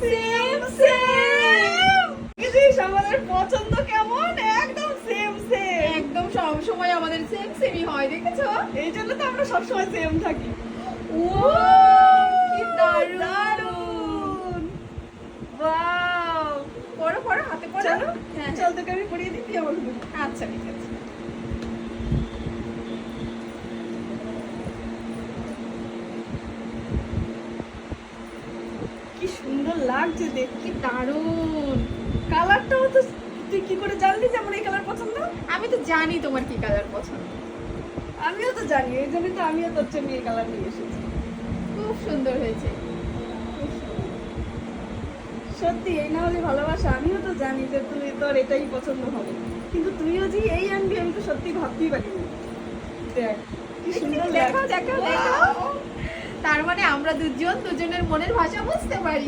Same same. বুঝিস আমাদের পছন্দ কেমন? একদম সেম সেম। একদম সব সময় আমাদের সেম সেমই হয়, দেখেছো? এই জন্য তো আমরা সবসময় সেম থাকি। ও কি দারুণ। দারুণ। ওয়াও। পড়ো পড়ো, হাতে পড়ো। চলো হ্যাঁ চল তোকে আমি পরিয়ে দিই, তুই আমাকে দিবি। আচ্ছা ঠিক আছে। কি সুন্দর লাগছে দেখতে। কি দারুণ। কালারটাও তো তুই কি করে জানলি যে আমার এই কালার পছন্দ? আমি তো জানি তোমার কি কালার পছন্দ। আমিও তো জানি, এই জন্যই তো আমিও তোর জন্য এই কালার নিয়ে এসেছি। খুব সুন্দর হয়েছে। সত্যি এই না হলে ভালোবাসা, আমিও তো জানি যে তুই তোর এটাই পছন্দ হবে, কিন্তু তুইও যে এই আনবি আমি তো সত্যি ভাবতেই পারিনি। দেখ কি সুন্দর দেখো লাগছে। দেখো দেখো। তার মানে আমরা দুজন দুজনের মনের ভাষা বুঝতে পারি।